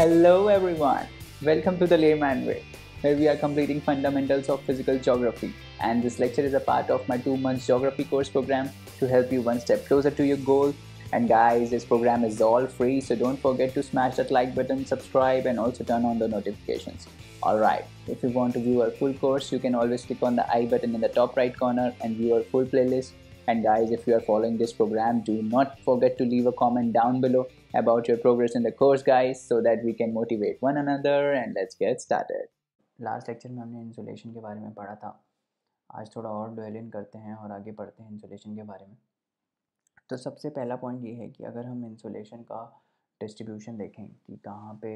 Hello everyone, welcome to the Layman Way, where we are completing fundamentals of physical geography. And this lecture is a part of my 2 months geography course program to help you one step closer to your goal. And guys, this program is all free, so don't forget to smash that like button, subscribe, and also turn on the notifications. Alright, if you want to view our full course, you can always click on the I button in the top right corner and view our full playlist. And guys, if you are following this program, do not forget to leave a comment down below about your progress in the course, guys, so that we can motivate one another. And let's get started. Last lecture में हमने insulation के बारे में पढ़ा था। आज थोड़ा और ड्वेल इन करते हैं और आगे पढ़ते हैं इंसुलेशन के बारे में। तो सबसे पहला पॉइंट ये है कि अगर हम इंसुलेशन का डिस्ट्रीब्यूशन देखें कि कहाँ पे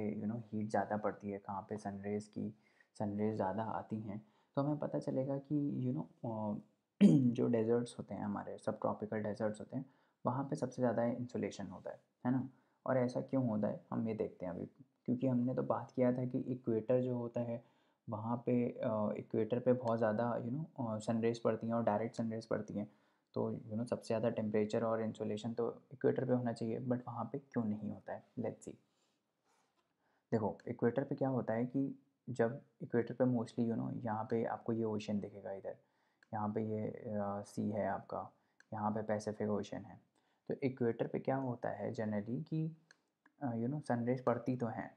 हीट ज़्यादा पड़ती है, कहाँ पे सनरेज़ ज़्यादा आती हैं, तो हमें पता चलेगा कि जो डेजर्ट्स होते हैं, हमारे सब ट्रॉपिकल डेजर्ट्स होते हैं, वहाँ पे सबसे ज़्यादा इंसुलेशन होता है ना। और ऐसा क्यों होता है हम ये देखते हैं अभी, क्योंकि हमने तो बात किया था कि इक्वेटर जो होता है वहाँ पे इक्वेटर पे बहुत ज़्यादा सनरेज़ पड़ती हैं और डायरेक्ट सनरेज़ पड़ती हैं। तो सबसे ज़्यादा टेम्परेचर और इंसुलेशन तो इक्वेटर पे होना चाहिए, बट वहाँ पे क्यों नहीं होता है, लेट्स सी। देखो इक्वेटर पे क्या होता है कि जब इक्वेटर पे मोस्टली यहाँ पे आपको ये ओशन दिखेगा, इधर यहाँ पे ये सी है आपका, यहाँ पे पैसिफिक ओशन है। तो इक्वेटर पे क्या होता है जनरली कि सनरेज पड़ती तो हैं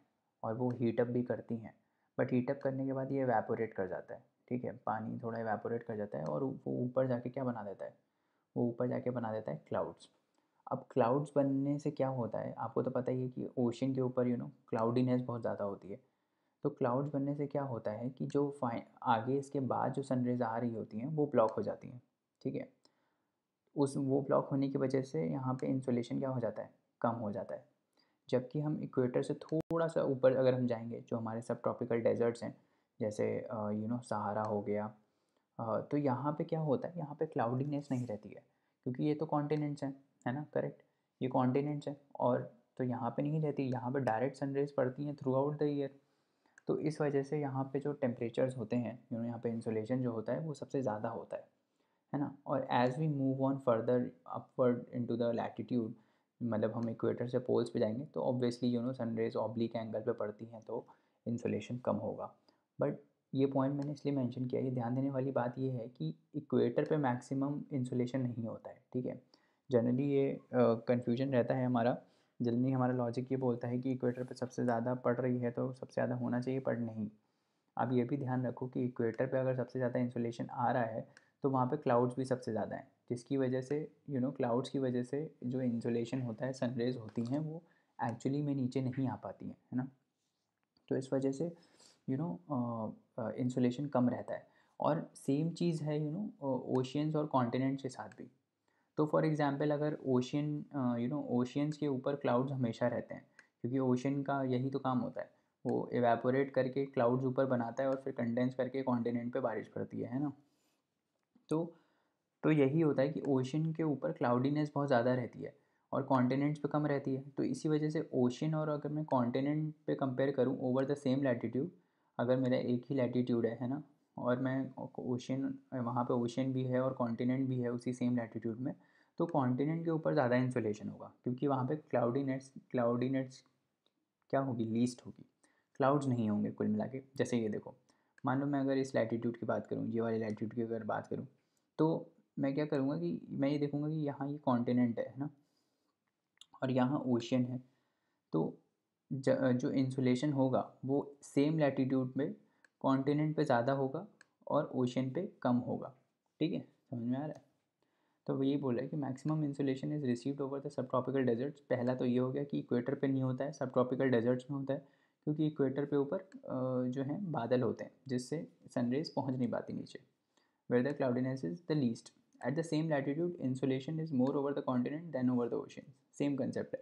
और वो हीटअप भी करती हैं, बट हीटअप करने के बाद ये एवेपोरेट कर जाता है। ठीक है, पानी थोड़ा एवेपोरेट कर जाता है और वो ऊपर जाके क्या बना देता है, वो ऊपर जाके बना देता है क्लाउड्स। अब क्लाउड्स बनने से क्या होता है, आपको तो पता ही है कि ओशन के ऊपर क्लाउडीनेस बहुत ज़्यादा होती है। तो क्लाउड्स बनने से क्या होता है कि जो आगे इसके बाद जो सनरेज आ रही होती हैं वो ब्लॉक हो जाती हैं। ठीक है, उस वो ब्लॉक होने की वजह से यहाँ पे इंसुलेशन क्या हो जाता है, कम हो जाता है। जबकि हम इक्वेटर से थोड़ा सा ऊपर अगर हम जाएंगे, जो हमारे सब ट्रॉपिकल डेजर्ट्स हैं, जैसे सहारा हो गया, तो यहाँ पे क्या होता है, यहाँ पे क्लाउडीनेस नहीं रहती है, क्योंकि ये तो कॉन्टिनेंट्स हैं, है ना, करेक्ट, ये कॉन्टिनेंट्स हैं। और तो यहाँ पे नहीं रहती, यहाँ पे डायरेक्ट सनरेज पड़ती हैं थ्रू आउट द ईयर। तो इस वजह से यहाँ पे जो टेम्परेचर्स होते हैं, यहाँ पे इंसुलेशन जो होता है वो सबसे ज़्यादा होता है ना। और as we move on further upward into the latitude, मतलब हम इक्वेटर से पोल्स पे जाएंगे, तो ऑब्वियसली सनरेज ऑब्लिक एंगल पे पड़ती हैं, तो इंसुलेशन कम होगा। बट ये पॉइंट मैंने इसलिए मेंशन किया, ये ध्यान देने वाली बात ये है कि इक्वेटर पे मैक्सिमम इंसुलेशन नहीं होता है। ठीक है, जनरली ये कन्फ्यूजन रहता है हमारा, जनरली हमारा लॉजिक ये बोलता है कि इक्वेटर पे सबसे ज़्यादा पड़ रही है तो सबसे ज़्यादा होना चाहिए, पर नहीं। आप ये भी ध्यान रखो कि इक्वेटर पे अगर सबसे ज़्यादा इंसुलेशन आ रहा है तो वहाँ पे क्लाउड्स भी सबसे ज़्यादा हैं, जिसकी वजह से क्लाउड्स की वजह से जो इंसुलेशन होता है, सनरेज होती हैं, वो एक्चुअली में नीचे नहीं आ पाती हैं, है ना। तो इस वजह से इंसुलेशन कम रहता है। और सेम चीज़ है ओशियंस और कॉन्टिनेंट्स के साथ भी। तो फॉर एग्ज़ाम्पल अगर ओशियंस के ऊपर क्लाउड्स हमेशा रहते हैं, क्योंकि ओशन का यही तो काम होता है, वो एवेपोरेट करके क्लाउड्स ऊपर बनाता है और फिर कंडेंस करके कॉन्टिनेंट पे बारिश पड़ती है ना। तो तो यही होता है कि ओशन के ऊपर क्लाउडीनेस बहुत ज़्यादा रहती है और कॉन्टिनेंट्स पे कम रहती है। तो इसी वजह से ओशन, और अगर मैं कॉन्टिनेंट पे कंपेयर करूँ ओवर द सेम लैटिट्यूड, अगर मेरा एक ही लैटिट्यूड है ना, और मैं ओशन, वहाँ पे ओशन भी है और कॉन्टिनेंट भी है उसी सेम लैटिट्यूड में, तो कॉन्टिनेंट के ऊपर ज़्यादा इंसुलेशन होगा, क्योंकि वहाँ पे क्लाउडीनेट्स क्या होगी, लीस्ट होगी, क्लाउड्स नहीं होंगे कुल मिला के। जैसे ये देखो, मान लो मैं अगर इस लैटिट्यूड की बात करूँ, ये वाले लैटिट्यूड की अगर बात करूँ, तो मैं क्या करूँगा कि मैं ये देखूँगा कि यहाँ ये कॉन्टिनेंट है ना, और यहाँ ओशियन है। तो जो इंसुलेशन होगा वो सेम लैटिट्यूड में कॉन्टिनेंट पे ज़्यादा होगा और ओशियन पे कम होगा। ठीक है, समझ में आ रहा है। तो वो यही बोला है कि maximum insulation is received over the subtropical deserts. पहला तो ये हो गया कि इक्वेटर पे नहीं होता है, सब ट्रॉपिकल डेजर्ट्स में होता है, क्योंकि इक्वेटर पे ऊपर जो है बादल होते हैं, जिससे सनरेज पहुंच नहीं पाती नीचे, where the cloudiness is the least. At the same latitude, insolation is more over the continent than over the ocean. Same concept है,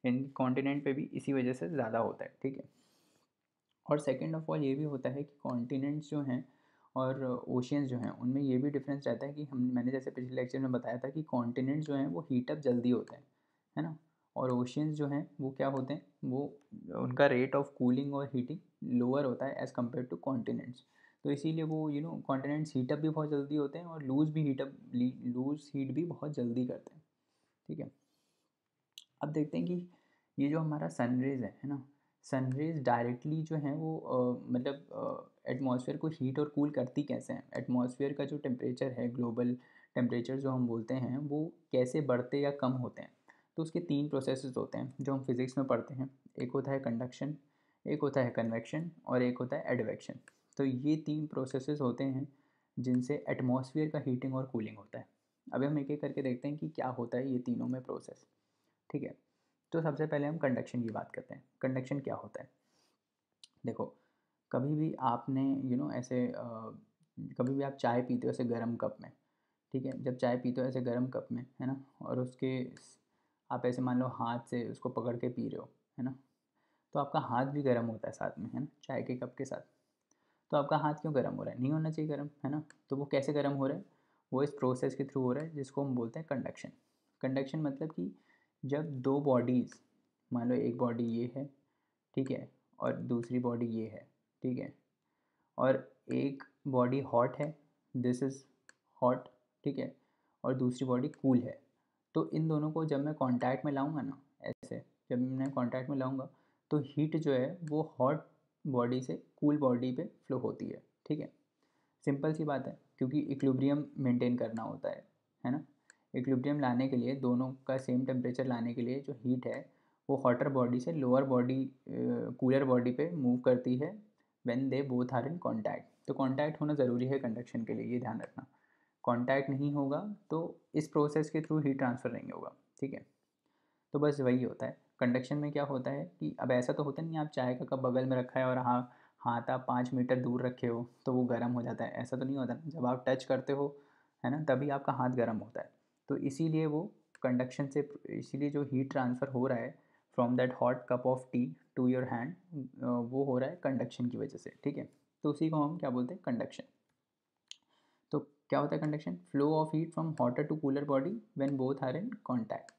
इन कॉन्टिनेंट पे भी इसी वजह से ज़्यादा होता है। ठीक है, और सेकेंड ऑफ ऑल ये भी होता है कि कॉन्टिनेंट्स जो हैं और ओशियंस जो हैं, उनमें ये भी डिफरेंस रहता है कि मैंने जैसे पिछले लेक्चर में बताया था कि कॉन्टिनेंट्स जो हैं वो हीटअप जल्दी होते हैं, है ना, और ओशियंस जो हैं वो क्या होते हैं, वो उनका रेट ऑफ कूलिंग और हीटिंग लोअर होता है एज़ कम्पेयर टू कॉन्टिनेंट्स। तो इसीलिए वो कॉन्टिनेंट्स हीटअप भी बहुत जल्दी होते हैं और लूज़ हीट भी बहुत जल्दी करते हैं। ठीक है, अब देखते हैं कि ये जो हमारा सनरेज़ है ना, सनरेज डायरेक्टली जो है वो मतलब एटमॉस्फेयर को हीट और कूल करती कैसे हैं। एटमॉस्फेयर का जो टेम्परेचर है, ग्लोबल टेम्परेचर जो हम बोलते हैं, वो कैसे बढ़ते या कम होते हैं। तो उसके 3 प्रोसेसेस होते हैं जो हम फिज़िक्स में पढ़ते हैं। एक होता है कंडक्शन, एक होता है कन्वेक्शन और एक होता है एडवेक्शन। तो ये 3 प्रोसेसेस होते हैं जिनसे एटमॉस्फेयर का हीटिंग और कूलिंग होता है। अभी हम एक-एक करके देखते हैं कि क्या होता है ये तीनों में प्रोसेस, ठीक है। तो सबसे पहले हम कंडक्शन की बात करते हैं। कंडक्शन क्या होता है? देखो, कभी भी आपने ऐसे कभी भी आप चाय पीते हो ऐसे गरम कप में, ठीक है? जब चाय पीते हो ऐसे गरम कप में, है ना? और आप ऐसे मान लो हाथ से उसको पकड़ के पी रहे हो, है ना? तो आपका हाथ भी गर्म होता है साथ में, है ना? चाय के कप के साथ। तो आपका हाथ क्यों गर्म हो रहा है? नहीं होना चाहिए गर्म, है ना? तो वो कैसे गर्म हो रहा है? वो इस प्रोसेस के थ्रू हो रहा है जिसको हम बोलते हैं कंडक्शन। कंडक्शन मतलब कि जब 2 बॉडीज़, मान लो एक बॉडी ये है, ठीक है? और दूसरी बॉडी ये है, ठीक है? और एक बॉडी हॉट है, दिस इज़ हॉट, ठीक है? और दूसरी बॉडी कूल है। तो इन दोनों को जब मैं कॉन्टैक्ट में लाऊँगा ना, ऐसे जब मैं कॉन्टैक्ट में लाऊँगा, तो हीट जो है वो हॉट बॉडी से कूल बॉडी पे फ्लो होती है, ठीक है? सिंपल सी बात है, क्योंकि इक्विलिब्रियम मेंटेन करना होता है ना? इक्विलिब्रियम लाने के लिए, दोनों का सेम टेम्परेचर लाने के लिए जो हीट है वो हॉटर बॉडी से लोअर बॉडी कूलर बॉडी पे मूव करती है when they both are in contact. तो कांटेक्ट होना ज़रूरी है कंडक्शन के लिए, ये ध्यान रखना। कांटेक्ट नहीं होगा तो इस प्रोसेस के थ्रू हीट ट्रांसफ़र नहीं होगा, ठीक है? तो बस वही होता है। कंडक्शन में क्या होता है कि अब ऐसा तो होता नहीं है आप चाय का कप बगल में रखा है और हाँ, हाथ आप 5 मीटर दूर रखे हो तो वो गर्म हो जाता है, ऐसा तो नहीं होता ना। जब आप टच करते हो, है ना, तभी आपका हाथ गर्म होता है। तो इसीलिए वो कंडक्शन से, इसीलिए जो हीट ट्रांसफ़र हो रहा है from that hot cup of tea to your hand, वो हो रहा है कंडक्शन की वजह से, ठीक है? तो उसी को हम क्या बोलते हैं? कंडक्शन। तो क्या होता है conduction? Flow of heat from hotter to cooler body when both are in contact,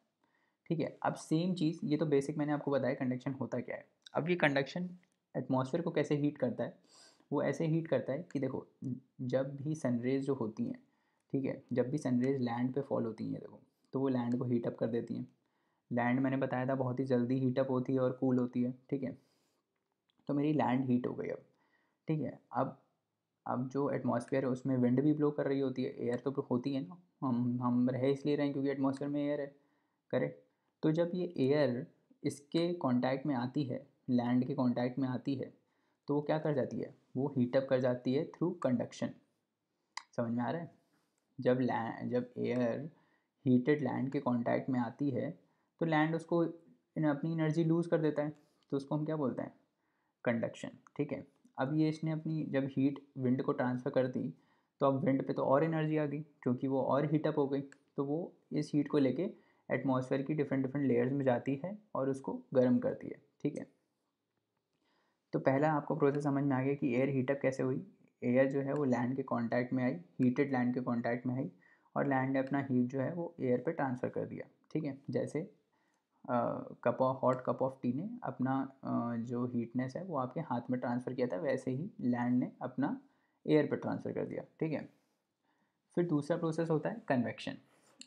ठीक है। अब सेम चीज़, ये तो बेसिक मैंने आपको बताया कंडक्शन होता क्या है। अब ये कंडक्शन एटमॉस्फेयर को कैसे हीट करता है? वो ऐसे हीट करता है कि देखो, जब भी सनरेज़ जो होती हैं, ठीक है, जब भी सनरेज़ लैंड पे फॉल होती हैं देखो, तो वो लैंड को हीट अप कर देती हैं। लैंड मैंने बताया था बहुत ही जल्दी हीट अप होती है और कूल होती है, ठीक है। तो मेरी लैंड हीट हो गई अब, ठीक है। अब जो एटमॉस्फेयर है उसमें विंड भी ब्लो कर रही होती है, एयर तो होती है ना, हम रह इसलिए रहे हैं क्योंकि एटमॉस्फेयर में एयर है, करेक्ट। तो जब ये एयर इसके कांटेक्ट में आती है, लैंड के कांटेक्ट में आती है, तो वो क्या कर जाती है? वो हीट अप कर जाती है थ्रू कंडक्शन। समझ में आ रहा है? जब एयर हीटेड लैंड के कांटेक्ट में आती है, तो लैंड उसको अपनी एनर्जी लूज़ कर देता है, तो उसको हम क्या बोलते हैं? कंडक्शन, ठीक है। अब ये इसने अपनी जब हीट विंड को ट्रांसफ़र कर दी, तो अब विंड पे तो और एनर्जी आ गई क्योंकि वो और हीटअप हो गई। तो वो इस हीट को लेके एटमॉस्फेयर की डिफरेंट डिफरेंट लेयर्स में जाती है और उसको गर्म करती है, ठीक है। तो पहला आपको प्रोसेस समझ में आ गया कि एयर हीटअप कैसे हुई। एयर जो है वो लैंड के कांटेक्ट में आई, हीटेड लैंड के कांटेक्ट में आई, और लैंड ने अपना हीट जो है वो एयर पे ट्रांसफ़र कर दिया, ठीक है। जैसे हॉट कप ऑफ टी ने अपना जो हीटनेस है वो आपके हाथ में ट्रांसफ़र किया था, वैसे ही लैंड ने अपना एयर पे ट्रांसफ़र कर दिया, ठीक है। फिर दूसरा प्रोसेस होता है कन्वेक्शन।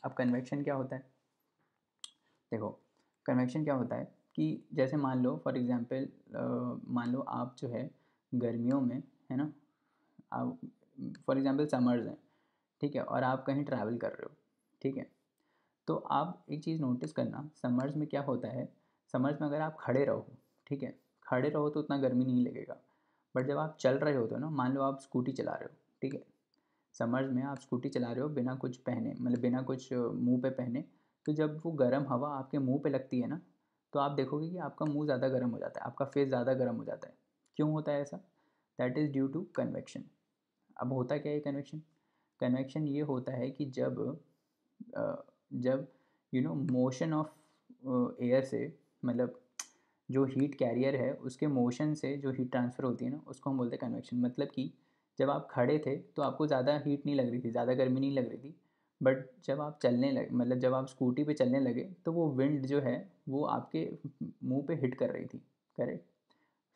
अब कन्वेक्शन क्या होता है? देखो, कन्वेक्शन क्या होता है कि जैसे मान लो फॉर एग्ज़ाम्पल, मान लो आप जो है गर्मियों में, है ना, आप फॉर एग्ज़ाम्पल समर्स हैं, ठीक है, और आप कहीं ट्रैवल कर रहे हो, ठीक है। तो आप एक चीज़ नोटिस करना, समर्स में क्या होता है, समर्स में अगर आप खड़े रहो, ठीक है, खड़े रहो तो उतना गर्मी नहीं लगेगा। बट जब आप चल रहे होते हो ना, मान लो आप स्कूटी चला रहे हो, ठीक है, समर्स में आप स्कूटी चला रहे हो बिना कुछ पहने, मतलब बिना कुछ मुंह पे पहने, तो जब वो गर्म हवा आपके मुंह पे लगती है ना, तो आप देखोगे कि आपका मुंह ज़्यादा गर्म हो जाता है, आपका फेस ज़्यादा गर्म हो जाता है। क्यों होता है ऐसा? That is due to convection. अब होता क्या है कन्वेक्शन? कन्वेक्शन ये होता है कि जब मोशन ऑफ एयर से, मतलब जो हीट कैरियर है उसके मोशन से जो हीट ट्रांसफ़र होती है ना, उसको हम बोलते हैं कन्वेक्शन। मतलब कि जब आप खड़े थे तो आपको ज़्यादा हीट नहीं लग रही थी, ज़्यादा गर्मी नहीं लग रही थी। बट जब आप चलने लगे, मतलब जब आप स्कूटी पे चलने लगे, तो वो विंड जो है वो आपके मुंह पे हिट कर रही थी, करेक्ट,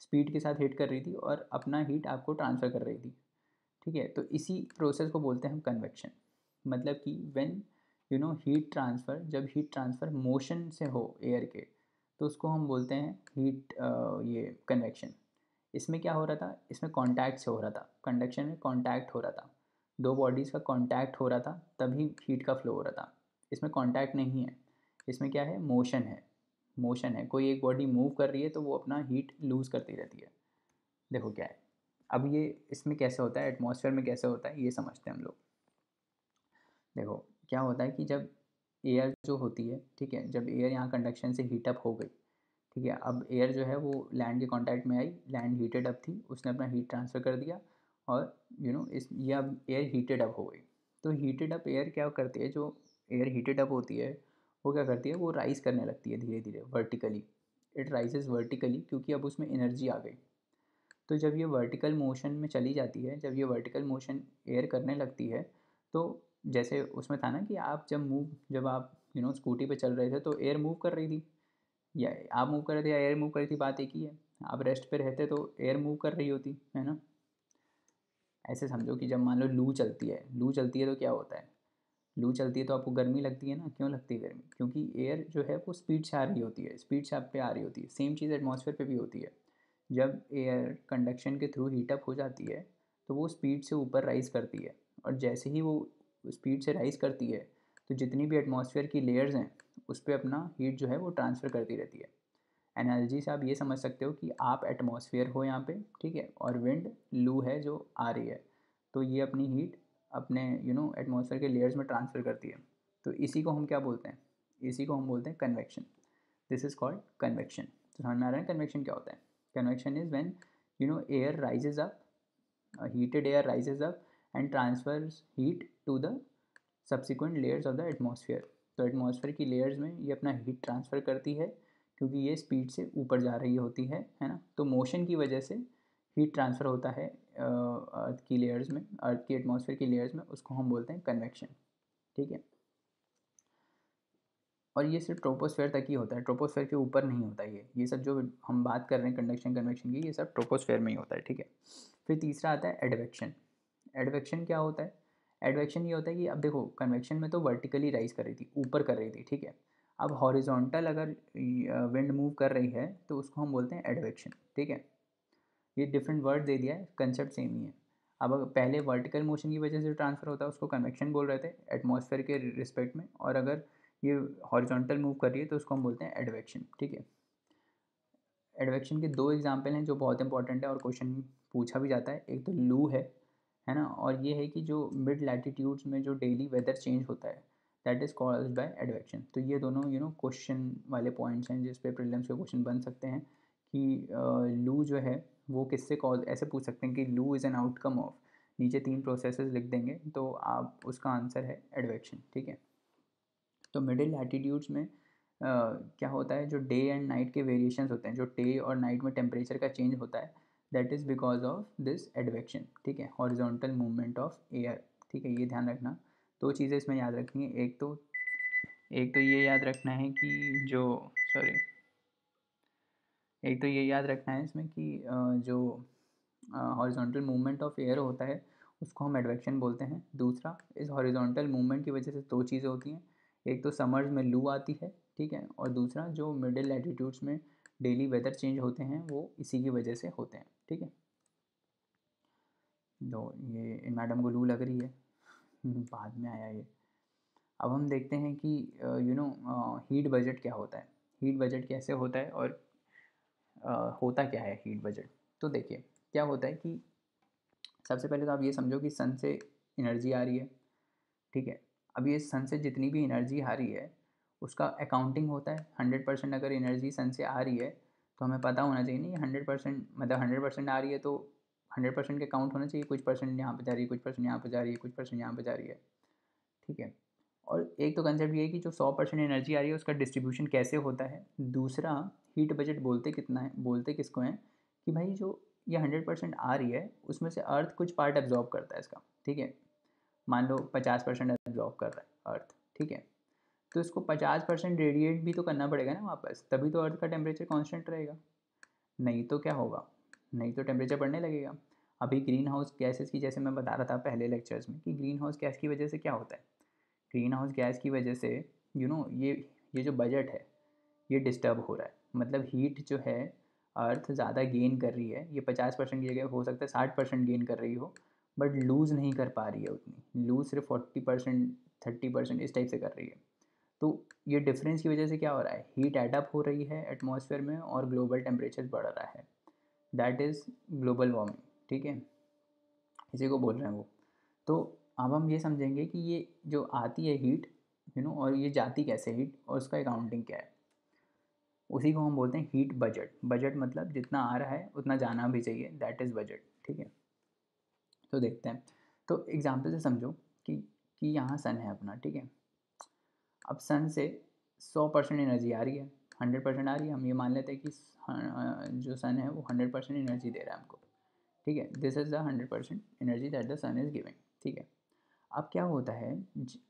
स्पीड के साथ हिट कर रही थी और अपना हीट आपको ट्रांसफ़र कर रही थी, ठीक है। तो इसी प्रोसेस को बोलते हैं हम कन्वेक्शन। मतलब कि व्हेन हीट ट्रांसफ़र, जब हीट ट्रांसफ़र मोशन से हो एयर के, तो उसको हम बोलते हैं हीट, ये कन्वेक्शन। इसमें क्या हो रहा था, इसमें कॉन्टैक्ट से हो रहा था, कंडक्शन में कॉन्टैक्ट हो रहा था, दो बॉडीज़ का कॉन्टैक्ट हो रहा था, तभी हीट का फ्लो हो रहा था। इसमें कॉन्टैक्ट नहीं है, इसमें क्या है, मोशन है। मोशन है, कोई एक बॉडी मूव कर रही है तो वो अपना हीट लूज़ करती रहती है। देखो क्या है, अब ये इसमें कैसे होता है, एटमॉस्फेयर में कैसे होता है, ये समझते हैं हम लोग। देखो क्या होता है कि जब एयर जो होती है, ठीक है, जब एयर यहाँ कंडक्शन से हीटअप हो गई, ठीक है, अब एयर जो है वो लैंड के कांटेक्ट में आई, लैंड हीटेड अप थी, उसने अपना हीट ट्रांसफ़र कर दिया, और इस ये अब एयर हीटेड अप हो गई। तो हीटेड अप एयर क्या करती है, जो एयर हीटेड अप होती है वो क्या करती है, वो राइज़ करने लगती है धीरे धीरे वर्टिकली। इट राइजेज़ वर्टिकली, क्योंकि अब उसमें एनर्जी आ गई। तो जब ये वर्टिकल मोशन में चली जाती है, जब ये वर्टिकल मोशन एयर करने लगती है, तो जैसे उसमें था ना कि आप जब आप स्कूटी पे चल रहे थे तो एयर मूव कर रही थी, या आप मूव कर रहे थे या एयर मूव कर रही थी, बात एक ही है। आप रेस्ट पे रहते तो एयर मूव कर रही होती है ना। ऐसे समझो कि जब मान लो लू चलती है तो क्या होता है, लू चलती है तो आपको गर्मी लगती है ना। क्यों लगती है गर्मी, क्योंकि एयर जो है वो स्पीड से आ रही होती है, स्पीड से आप पे आ रही होती है। सेम चीज़ एटमॉस्फेयर पे भी होती है। जब एयर कंडक्शन के थ्रू हीटअप हो जाती है तो वो स्पीड से ऊपर राइज़ करती है, और जैसे ही वो स्पीड से राइज़ करती है तो जितनी भी एटमॉस्फेयर की लेयर्स हैं उस पर अपना हीट जो है वो ट्रांसफ़र करती रहती है। एनालॉजी से आप ये समझ सकते हो कि आप एटमॉस्फेयर हो यहाँ पे, ठीक है, और विंड लू है जो आ रही है, तो ये अपनी हीट अपने एटमॉस्फेयर के लेयर्स में ट्रांसफ़र करती है। तो इसी को हम क्या बोलते हैं, इसी को हम बोलते हैं convection. This is called convection. तो समझ में आ रहा है कन्वेक्शन क्या होता है। Convection is when air rises up, heated air rises up and transfers heat to the subsequent layers of the atmosphere। तो एटमॉस्फेयर की लेयर्स में ये अपना हीट ट्रांसफ़र करती है, क्योंकि ये स्पीड से ऊपर जा रही होती है ना। तो मोशन की वजह से हीट ट्रांसफ़र होता है अर्थ की लेयर्स में, अर्थ की एटमॉस्फेयर की लेयर्स में, उसको हम बोलते हैं कन्वेक्शन, ठीक है। और ये सिर्फ ट्रोपोस्फेयर तक ही होता है, ट्रोपोस्फेयर के ऊपर नहीं होता ये सब जो हम बात कर रहे हैं कंडक्शन कन्वेक्शन की, ये सब ट्रोपोस्फेयर में ही होता है, ठीक है। फिर तीसरा आता है एडवेक्शन। एडवेक्शन क्या होता है, एडवेक्शन ये होता है कि अब देखो कन्वेक्शन में तो वर्टिकली राइज कर रही थी, ऊपर कर रही थी, ठीक है। अब हॉरिजॉन्टल अगर विंड मूव कर रही है तो उसको हम बोलते हैं एडवेक्शन, ठीक है। ये डिफरेंट वर्ड दे दिया है, कंसेप्ट सेम ही है। अब अगर पहले वर्टिकल मोशन की वजह से ट्रांसफ़र होता है उसको कन्वेक्शन बोल रहे थे एटमॉस्फेयर के रिस्पेक्ट में, और अगर ये हॉरिजॉन्टल मूव कर रही है तो उसको हम बोलते हैं एडवेक्शन, ठीक है। एडवेक्शन के दो एग्जांपल हैं जो बहुत इंपॉर्टेंट है और क्वेश्चन पूछा भी जाता है। एक तो लू है ना, और ये है कि जो मिड लैटिट्यूड्स में जो डेली वेदर चेंज होता है that is called by advection. तो ये दोनों क्वेश्चन वाले पॉइंट्स हैं जिस पे प्रीलिम्स के क्वेश्चन बन सकते हैं कि लू जो है वो किससे कॉज, ऐसे पूछ सकते हैं कि लू इज़ एन आउटकम ऑफ, नीचे 3 प्रोसेसेस लिख देंगे तो आप उसका आंसर है एडवेक्शन, ठीक है। तो मिडिल लैटिट्यूड्स में क्या होता है, जो डे एंड नाइट के वेरिएशंस होते हैं, जो डे और नाइट में टेम्परेचर का चेंज होता है, that is because of this advection, ठीक है, हॉरिजॉन्टल मूवमेंट ऑफ एयर, ठीक है। ये ध्यान रखना, दो चीज़ें इसमें याद रखनी है। एक तो ये याद रखना है कि जो सॉरी एक तो ये याद रखना है इसमें कि जो हॉरिजॉन्टल मूवमेंट ऑफ एयर होता है उसको हम एडवेक्शन बोलते हैं। दूसरा, इस हॉरिजॉन्टल मूवमेंट की वजह से दो चीज़ें होती हैं, एक तो समर्स में लू आती है, ठीक है, और दूसरा जो मिडिल लैटिट्यूड्स में डेली वेदर चेंज होते हैं वो इसी की वजह से होते हैं, ठीक है। तो ये इन मैडम को लू लग रही है बाद में आया ये। अब हम देखते हैं कि हीट बजट क्या होता है, हीट बजट कैसे होता है, और होता क्या है हीट बजट। तो देखिए क्या होता है कि सबसे पहले तो आप ये समझो कि सन से एनर्जी आ रही है, ठीक है। अब ये सन से जितनी भी एनर्जी आ रही है उसका अकाउंटिंग होता है। 100% अगर एनर्जी सन से आ रही है तो हमें पता होना चाहिए नहीं, 100% मतलब 100% आ रही है तो 100% के काउंट होना चाहिए, कुछ परसेंट यहाँ पे जा रही है, कुछ परसेंट यहाँ पे जा रही है, कुछ परसेंट यहाँ पे जा रही है, ठीक है। और एक तो कंसेप्ट ये है कि जो 100% एनर्जी आ रही है उसका डिस्ट्रीब्यूशन कैसे होता है। दूसरा, हीट बजट बोलते कितना है, बोलते किसको हैं कि भाई जो ये 100% आ रही है उसमें से अर्थ कुछ पार्ट एब्जॉर्ब करता है इसका, ठीक है। मान लो 50% एब्जॉर्ब कर रहा है अर्थ, ठीक है। तो इसको 50% रेडिएट भी तो करना पड़ेगा ना वापस, तभी तो अर्थ का टेम्परेचर कांस्टेंट रहेगा। नहीं तो क्या होगा, नहीं तो टेम्परेचर बढ़ने लगेगा। अभी ग्रीन हाउस गैसेस की, जैसे मैं बता रहा था पहले लेक्चर्स में, कि ग्रीन हाउस गैस की वजह से क्या होता है, ग्रीन हाउस गैस की वजह से ये जो बजट है ये डिस्टर्ब हो रहा है। मतलब हीट जो है अर्थ ज़्यादा गेन कर रही है, ये 50% की जगह हो सकता है 60% गेन कर रही हो, बट लूज़ नहीं कर पा रही है उतनी, लूज़ सिर्फ 40% 30% इस टाइप से कर रही है। तो ये डिफरेंस की वजह से क्या हो रहा है, हीट एडअप हो रही है एटमॉस्फेयर में और ग्लोबल टेम्परेचर बढ़ रहा है, दैट इज़ ग्लोबल वार्मिंग। ठीक है, इसी को बोल रहे हैं वो। तो अब हम ये समझेंगे कि ये जो आती है हीट, और ये जाती कैसे हीट और उसका अकाउंटिंग क्या है, उसी को हम बोलते हैं हीट बजट। बजट मतलब जितना आ रहा है उतना जाना भी चाहिए, दैट इज़ बजट। ठीक है, तो देखते हैं। तो एग्जाम्पल से समझो कि यहाँ सन है अपना। ठीक है, अब सन से 100% एनर्जी आ रही है, 100% आ रही है, हम ये मान लेते हैं कि जो सन है वो 100% एनर्जी दे रहा है हमको। ठीक है, this is the 100% energy that the sun is giving. ठीक है, अब क्या होता है,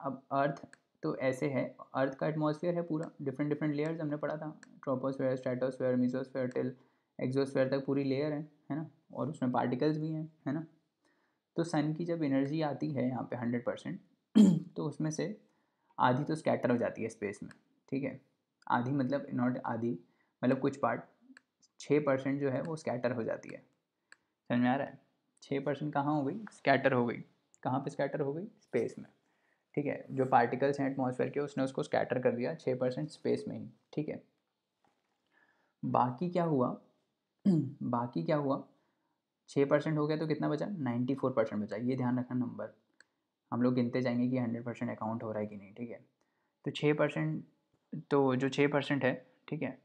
अब अर्थ तो ऐसे है, अर्थ का एटमॉस्फेयर है पूरा, डिफरेंट डिफरेंट लेयर्स हमने पढ़ा था, troposphere, stratosphere, mesosphere till exosphere तक पूरी लेयर है ना, और उसमें पार्टिकल्स भी हैं, है ना। तो सन की जब एनर्जी आती है यहाँ पे 100%, तो उसमें से आधी तो स्कैटर हो जाती है स्पेस में। ठीक है, आधी मतलब नॉट आधी, मतलब कुछ पार्ट, 6% जो है वो स्कैटर हो जाती है। समझ में आ रहा है, 6% कहाँ हो गई, स्कैटर हो गई। कहाँ पे स्कैटर हो गई, स्पेस में। ठीक है, जो पार्टिकल्स हैं एटमॉस्फेयर के उसने उसको स्कैटर कर दिया 6% स्पेस में ही। ठीक है, बाकी क्या हुआ, बाकी क्या हुआ, 6% हो गया तो कितना बचा, 94% बचा। ये ध्यान रखना नंबर, हम लोग गिनते जाएंगे कि 100% अकाउंट हो रहा है कि नहीं। ठीक है, तो 6%, तो जो 6% है, ठीक है,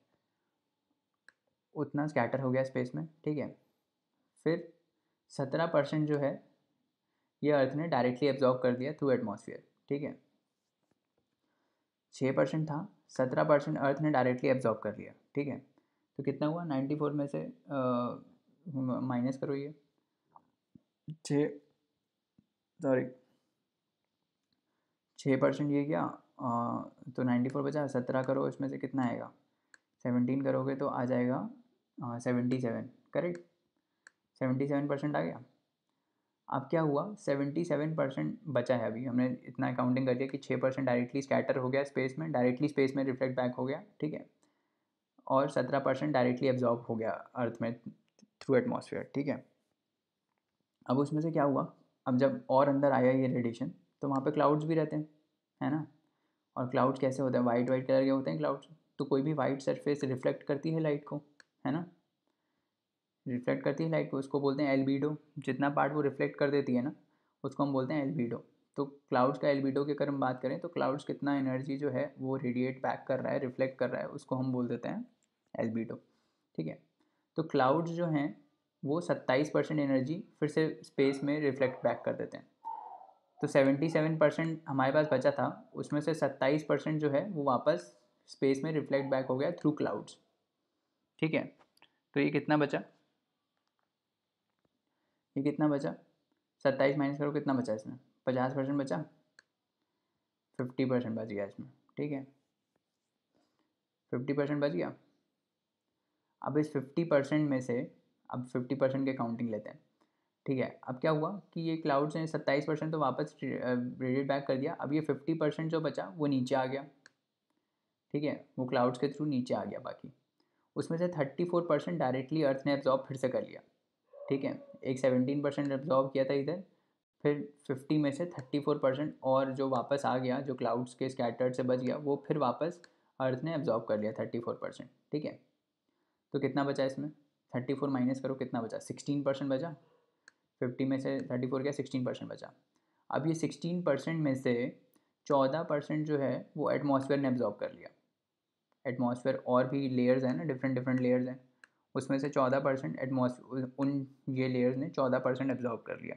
उतना स्कैटर हो गया स्पेस में। ठीक है, फिर 17% जो है ये अर्थ ने डायरेक्टली एब्जॉर्ब कर दिया थ्रू एटमॉस्फेयर। ठीक है, 6% था, 17% अर्थ ने डायरेक्टली एब्जॉर्ब कर लिया। ठीक है, तो कितना हुआ, 94 में से माइनस करो ये 6, सॉरी 6% ये क्या, तो 94 बचा, 17 करो इसमें से कितना आएगा, 17 करोगे तो आ जाएगा 77। करेक्ट, 77% आ गया। अब क्या हुआ, 77% बचा है, अभी हमने इतना अकाउंटिंग कर लिया कि 6% डायरेक्टली स्कैटर हो गया स्पेस में, डायरेक्टली स्पेस में रिफ्लेक्ट बैक हो गया। ठीक है, और 17% डायरेक्टली एब्जॉर्ब हो गया अर्थ में थ्रू एटमॉस्फेयर। ठीक है, अब उसमें से क्या हुआ, अब जब और अंदर आया ये रेडिएशन, तो वहाँ पे क्लाउड्स भी रहते हैं, है ना। और क्लाउड्स कैसे होते हैं, वाइट वाइट कलर के होते हैं क्लाउड्स। तो कोई भी वाइट सरफेस रिफ्लेक्ट करती है लाइट को, है ना, रिफ्लेक्ट करती है लाइट को, उसको बोलते हैं एल्बीडो। जितना पार्ट वो रिफ्लेक्ट कर देती है ना, उसको हम बोलते हैं एल्बीडो। तो क्लाउड्स का एल्बीडो की अगर हम बात करें, तो क्लाउड्स कितना एनर्जी जो है वो रेडिएट बैक कर रहा है, रिफ्लेक्ट कर रहा है, उसको हम बोल देते हैं एल्बीडो। ठीक है, तो क्लाउड्स जो हैं वो 27% एनर्जी फिर से स्पेस में रिफ्लेक्ट बैक कर देते हैं। तो 77% हमारे पास बचा था, उसमें से 27% जो है वो वापस स्पेस में रिफ्लेक्ट बैक हो गया थ्रू क्लाउड्स। ठीक है, तो ये कितना बचा, ये कितना बचा, 27 माइनस करो कितना बचा इसमें, 50% बचा, 50% बच गया इसमें। ठीक है, 50% बच गया। अब इस 50% में से, अब 50% के काउंटिंग लेते हैं। ठीक है, अब क्या हुआ कि ये क्लाउड्स ने 27% तो वापस रेडिएट बैक कर दिया, अब ये 50% जो बचा वो नीचे आ गया। ठीक है, वो क्लाउड्स के थ्रू नीचे आ गया। बाकी उसमें से 34% डायरेक्टली अर्थ ने एब्जॉर्ब फिर से कर लिया। ठीक है, एक 17% एब्जॉर्ब किया था इधर, फिर 50 में से 34% और जो वापस आ गया, जो क्लाउड्स के स्कैटर्ड से बच गया, वो फिर वापस अर्थ ने एब्जॉर्ब कर लिया 34%। ठीक है, तो कितना बचा इसमें, 34 माइनस करो कितना बचा, 16% बचा। 50 में से 34 गया, 16% बचा। अब ये 16% में से 14% जो है वो एटमॉस्फेयर ने एब्जॉर्ब कर लिया। एटमॉस्फेयर और भी लेयर्स हैं ना, डिफरेंट डिफरेंट लेयर्स हैं, उसमें से 14% एटमॉस्फेयर, उन ये लेयर्स ने 14% एब्जॉर्ब कर लिया,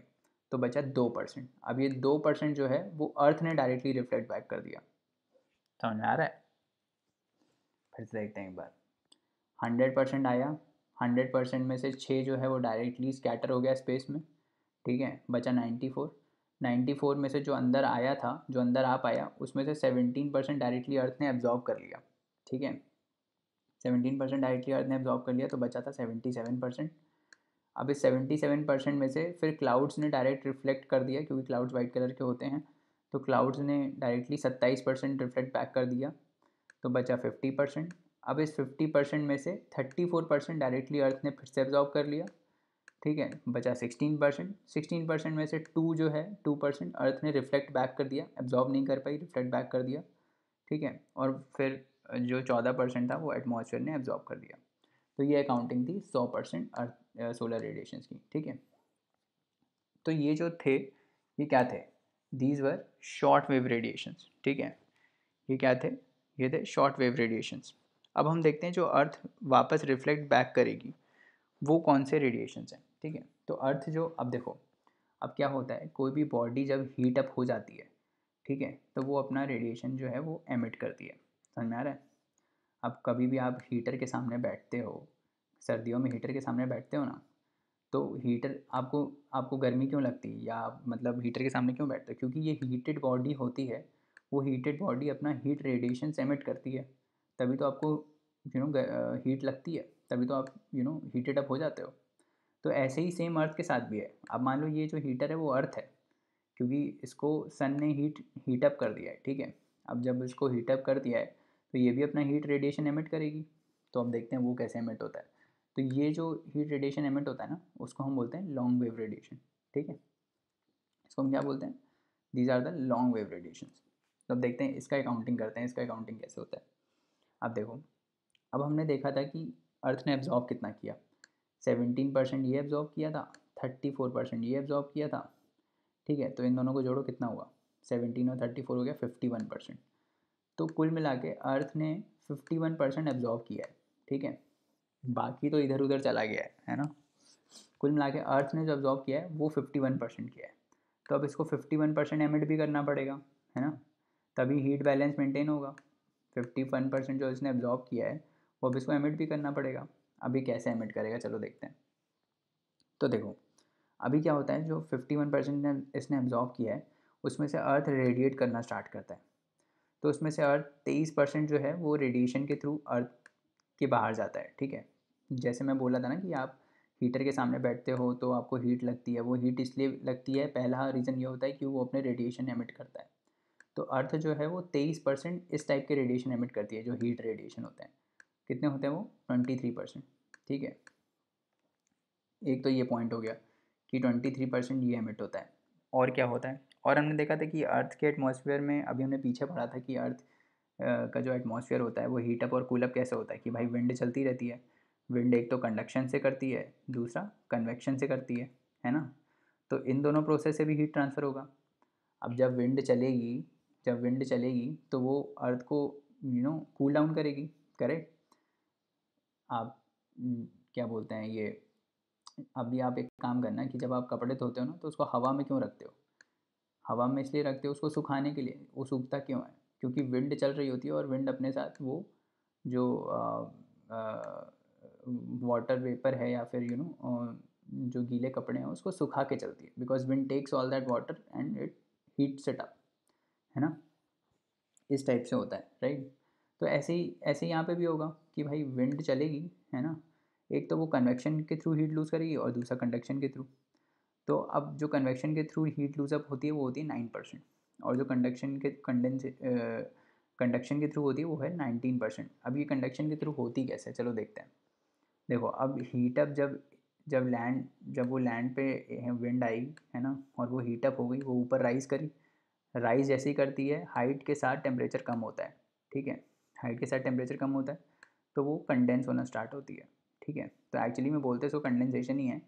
तो बचा 2%। अब ये 2% जो है वो अर्थ ने डायरेक्टली रिफ्लेक्ट बैक कर दिया। समझ में आ रहा है, फिर से देखते हैं एक बार। 100% आया, 100% में से 6 जो है वो डायरेक्टली स्कैटर हो गया स्पेस में। ठीक है, बचा 94। 94 में से जो अंदर आया था, जो अंदर आ पाया, उसमें से 17% डायरेक्टली अर्थ ने एब्जॉर्ब कर लिया। ठीक है, 17% डायरेक्टली अर्थ ने एब्जॉर्ब कर लिया, तो बचा था 77%। अब इस 77% में से फिर क्लाउड्स ने डायरेक्ट रिफ्लेक्ट कर दिया, क्योंकि क्लाउड्स वाइट कलर के होते हैं, तो क्लाउड्स ने डायरेक्टली 27% रिफ्लेक्ट बैक कर दिया, तो बचा 50%। अब इस 50% में से 34% डायरेक्टली अर्थ ने फिर से एब्जॉर्ब कर लिया, ठीक है, बचा 16%। 16% में से 2 जो है 2% अर्थ ने रिफ्लेक्ट बैक कर दिया, एब्जॉर्ब नहीं कर पाई, रिफ्लेक्ट बैक कर दिया, ठीक है, और फिर जो 14% था वो एटमॉस्फेयर ने एब्जॉर्ब कर दिया। तो ये अकाउंटिंग थी 100% अर्थ सोलर रेडिएशन की, ठीक है। तो ये जो थे ये क्या थे, these were short wave radiations, ठीक है, ये क्या थे, ये थे शॉर्ट वेव रेडिएशंस। अब हम देखते हैं जो अर्थ वापस रिफ्लेक्ट बैक करेगी वो कौन से रेडिएशंस हैं, ठीक है। तो अर्थ जो, अब देखो अब क्या होता है, कोई भी बॉडी जब हीट अप हो जाती है, ठीक है, तो वो अपना रेडिएशन जो है वो एमिट करती है, समझ में आ रहा है। अब कभी भी आप हीटर के सामने बैठते हो, सर्दियों में हीटर के सामने बैठते हो ना, तो हीटर आपको आपको गर्मी क्यों लगती है, या मतलब हीटर के सामने क्यों बैठते हो, क्योंकि ये हीटेड बॉडी होती है, वो हीटेड बॉडी अपना हीट रेडिएशन एमिट करती है, तभी तो आपको हीट लगती है, तभी तो आप हीटेड अप हो जाते हो। तो ऐसे ही सेम अर्थ के साथ भी है। अब मान लो ये जो हीटर है वो अर्थ है, क्योंकि इसको सन ने हीटअप कर दिया है, ठीक है। अब जब इसको हीटअप कर दिया है तो ये भी अपना हीट रेडिएशन एमिट करेगी। तो अब देखते हैं वो कैसे एमिट होता है। तो ये जो हीट रेडिएशन एमिट होता है ना, उसको हम बोलते हैं लॉन्ग वेव रेडिएशन, ठीक है। इसको हम क्या बोलते हैं, these are the long wave radiation. तो अब देखते हैं इसका अकाउंटिंग करते हैं, इसका अकाउंटिंग कैसे होता है। अब देखो, अब हमने देखा था कि अर्थ ने एब्जॉर्ब कितना किया, 17% ये एब्जॉर्ब किया था, 34% ये एब्जॉर्ब किया था, ठीक है। तो इन दोनों को जोड़ो कितना हुआ, 17 और 34 हो गया 51%। तो कुल मिला के अर्थ ने 51% एब्जॉर्ब किया है, ठीक है, बाकी तो इधर उधर चला गया है ना। कुल मिला के अर्थ ने जो एब्जॉर्ब किया है वो 51% किया है। तो अब इसको 51% एमिट भी करना पड़ेगा, है ना, तभी हीट बैलेंस मेंटेन होगा। 51% जो इसने एब्जॉर्ब किया है वो अब इसको एमिट भी करना पड़ेगा। अभी कैसे एमिट करेगा, चलो देखते हैं। तो देखो अभी क्या होता है, जो 51% इसने एब्जॉर्ब किया है उसमें से अर्थ रेडिएट करना स्टार्ट करता है। तो उसमें से अर्थ 23% जो है वो रेडिएशन के थ्रू अर्थ के बाहर जाता है, ठीक है। जैसे मैं बोला था ना कि आप हीटर के सामने बैठते हो तो आपको हीट लगती है, वो हीट इसलिए लगती है, पहला रीज़न ये होता है कि वो अपने रेडिएशन एमिट करता है। तो अर्थ जो है वो 23% इस टाइप के रेडिएशन एमिट करती है, जो हीट रेडिएशन होते हैं। कितने होते हैं वो, 23%, ठीक है। एक तो ये पॉइंट हो गया कि 23% ये एमिट होता है। और क्या होता है, और हमने देखा था कि अर्थ के एटमॉस्फेयर में, अभी हमने पीछे पढ़ा था कि अर्थ का जो एटमॉस्फेयर होता है वो हीटअप और कूलअप कैसे होता है, कि भाई विंड चलती रहती है। विंड एक तो कंडक्शन से करती है, दूसरा कन्वेक्शन से करती है ना। तो इन दोनों प्रोसेस से भी हीट ट्रांसफ़र होगा। अब जब विंड चलेगी तो वो अर्थ को कूल डाउन करेगी, करेक्ट। आप क्या बोलते हैं ये, अभी आप एक काम करना कि जब आप कपड़े धोते हो ना तो उसको हवा में क्यों रखते हो, हवा में इसलिए रखते हो उसको सुखाने के लिए। वो सूखता क्यों है, क्योंकि विंड चल रही होती है और विंड अपने साथ वो जो वाटर वेपर है या फिर जो गीले कपड़े हैं उसको सुखा के चलती है, because wind takes all that water and it heats it up, है ना। इस टाइप से होता है, राइट। तो ऐसे ही यहाँ पे भी होगा कि भाई विंड चलेगी, है ना, एक तो वो कन्वेक्शन के थ्रू हीट लूज़ करेगी और दूसरा कंडक्शन के थ्रू। तो अब जो कन्वेक्शन के थ्रू हीट लूजअप होती है वो होती है 9%, और जो कंडक्शन के थ्रू होती है वो है 19%। अब ये कंडक्शन के थ्रू होती कैसे, चलो देखते हैं। देखो अब हीटअप जब वो लैंड पे विंड आई, है ना, और वो हीटअप हो गई, वो ऊपर राइज़ करी। राइज़ जैसे ही करती है हाइट के साथ टेम्परेचर कम होता है, ठीक है। हाइट के साथ टेम्परेचर कम होता है तो वो कंडेंस होना स्टार्ट होती है, ठीक है। तो एक्चुअली में बोलते सो कंडेंसेशन ही है,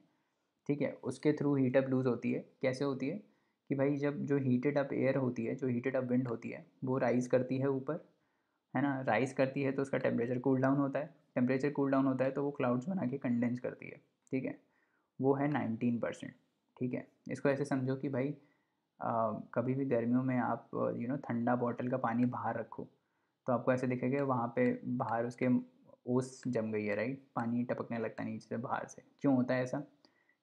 ठीक है। उसके थ्रू हीटअप लूज़ होती है। कैसे होती है कि भाई जब जो हीटेड अप एयर होती है, जो हीटेड अप विंड होती है, वो राइज़ करती है ऊपर, है ना, राइज़ करती है तो उसका टेम्परेचर कूल डाउन होता है। टेम्परेचर कूल डाउन होता है तो वो क्लाउड्स बना के कंडेंस करती है, ठीक है। वो है 19%, ठीक है। इसको ऐसे समझो कि भाई कभी भी गर्मियों में आप ठंडा बॉटल का पानी बाहर रखो तो आपको ऐसे दिखेगा वहाँ पे बाहर उसके ओस जम गई है, राइट, पानी टपकने लगता है नीचे से बाहर से। क्यों होता है ऐसा,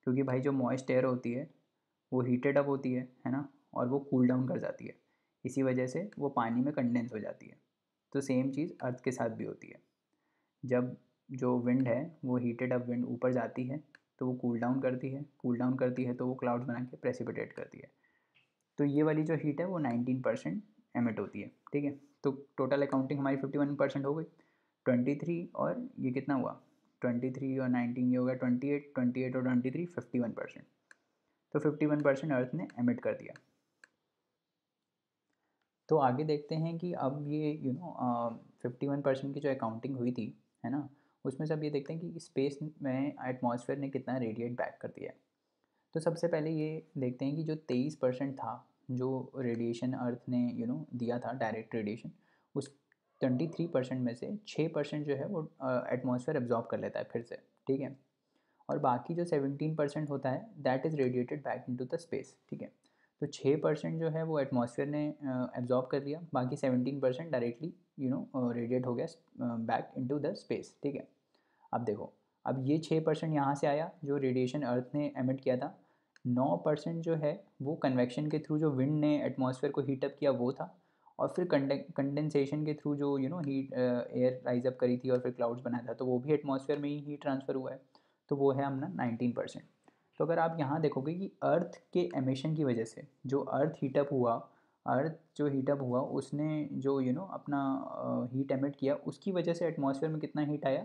क्योंकि भाई जो मॉइस्ट एयर होती है वो हीटेड अप होती है ना, और वो कूल डाउन कर जाती है, इसी वजह से वो पानी में कंडेंस हो जाती है। तो सेम चीज़ अर्थ के साथ भी होती है। जब जो विंड है वो हीटेड अप विंड ऊपर जाती है तो वो कूल डाउन करती है तो वो क्लाउड्स बना के प्रेसिपिटेट करती है। तो ये वाली जो हीट है वो 19% एमिट होती है, ठीक है। तो टोटल अकाउंटिंग हमारी 51% हो गई। 23 और ये कितना हुआ 23 और 19 ये हो गया 28 और 23 51%। तो 51% अर्थ ने एमिट कर दिया। तो आगे देखते हैं कि अब ये 51% की जो अकाउंटिंग हुई थी है ना, उसमें से अब ये देखते हैं कि स्पेस में एटमॉस्फेयर ने कितना रेडिएट बैक कर दिया है। तो सबसे पहले ये देखते हैं कि जो 23% था जो रेडिएशन अर्थ ने दिया था डायरेक्ट रेडिएशन, उस 23% में से 6% जो है वो एटमॉस्फेयर एब्जॉर्ब कर लेता है फिर से, ठीक है। और बाकी जो 17% होता है that is radiated back into the space, ठीक है। तो 6% जो है वो एटमॉस्फेयर ने एब्जॉर्ब कर लिया, बाकी 17% डायरेक्टली रेडिएट हो गया बैक इनटू द स्पेस, ठीक है। अब देखो, अब ये 6% यहाँ से आया जो रेडिएशन अर्थ ने एमिट किया था, 9% जो है वो कन्वेक्शन के थ्रू जो विंड ने एटमॉस्फेयर को हीटअप किया वो था, और फिर कंडेंसेशन के थ्रू जो हीट एयर राइज अप करी थी और फिर क्लाउड्स बनाया था, तो वो भी एटमॉस्फेयर में ही हीट ट्रांसफ़र हुआ है, तो वो है अपना 19%। तो अगर आप यहाँ देखोगे कि अर्थ के एमिशन की वजह से जो अर्थ जो हीटअप हुआ उसने जो अपना हीट एमिट किया, उसकी वजह से एटमॉस्फेयर में कितना हीट आया,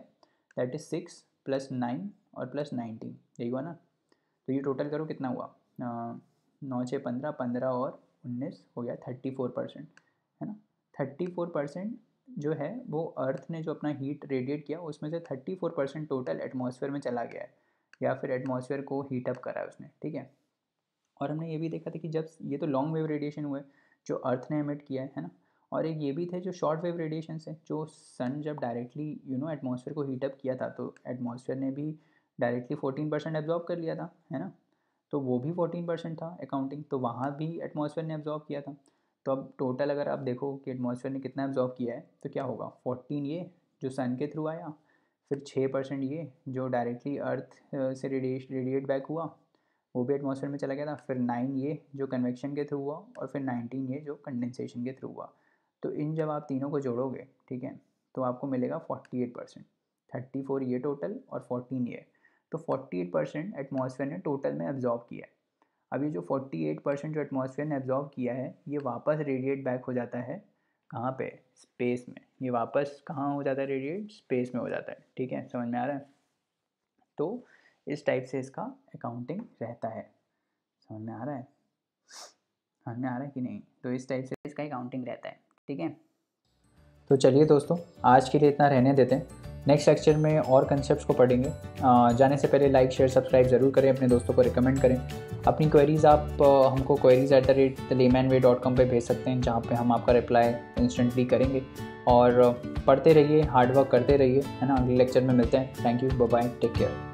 दैट इज़ 6 + 9 और +19, यही हुआ ना। तो ये टोटल करो कितना हुआ, 9 6 15, 15 और 19 हो गया 34%, है ना। 34% जो है वो अर्थ ने जो अपना हीट रेडिएट किया उसमें से 34% टोटल एटमॉस्फेयर में चला गया है, या फिर एटमॉस्फेयर को हीटअप करा है उसने, ठीक है। और हमने ये भी देखा था कि जब ये तो लॉन्ग वेव रेडिएशन हुए जो अर्थ ने एमिट किया है ना, और एक ये भी थे जो शॉर्ट वेव रेडिएशन से, जो सन जब डायरेक्टली एटमॉस्फेयर को हीटअप किया था तो एटमॉस्फेयर ने भी डायरेक्टली 14% एब्जॉर्ब कर लिया था, है ना। तो वो भी 14% था अकाउंटिंग, तो वहाँ भी एटमॉस्फेयर ने एब्जॉर्ब किया था। तो अब टोटल अगर आप देखो कि एटमॉस्फेयर ने कितना एब्जॉर्ब किया है तो क्या होगा, 14 ये जो सन के थ्रू आया, फिर 6% ये जो डायरेक्टली अर्थ से रेडिएट बैक हुआ वो भी एटमॉस्फेयर में चला गया था, फिर 9 ये जो कन्वेक्शन के थ्रू हुआ, और फिर 19 ये जो कंडेंसेशन के थ्रू हुआ। तो इन जब आप तीनों को जोड़ोगे, ठीक है, तो आपको मिलेगा 48%, 34 ये टोटल और 14 ये, तो 48% एटमॉस्फेयर ने टोटल में एब्जॉर्ब किया है। अब ये जो 48% जो एटमॉस्फेयर ने एब्जॉर्ब किया है ये वापस रेडिएट बैक हो जाता है कहाँ पे, स्पेस में। ये वापस कहाँ हो जाता है रेडिएट, स्पेस में हो जाता है, ठीक है, समझ में आ रहा है। तो इस टाइप से इसका अकाउंटिंग रहता है, समझ में आ रहा है, समझ में आ रहा है कि नहीं। तो इस टाइप से इसका अकाउंटिंग रहता है, ठीक है। तो चलिए दोस्तों, आज के लिए इतना रहने देते हैं, नेक्स्ट लेक्चर में और कंसेप्ट्स को पढ़ेंगे। जाने से पहले लाइक शेयर सब्सक्राइब ज़रूर करें, अपने दोस्तों को रिकमेंड करें। अपनी क्वेरीज़ आप हमको queries@thelaymanway.com पे भेज सकते हैं, जहाँ पे हम आपका रिप्लाई इंस्टेंटली करेंगे। और पढ़ते रहिए, हार्ड वर्क करते रहिए, है ना। अगले लेक्चर में मिलते हैं। Thank you, bye bye, take care.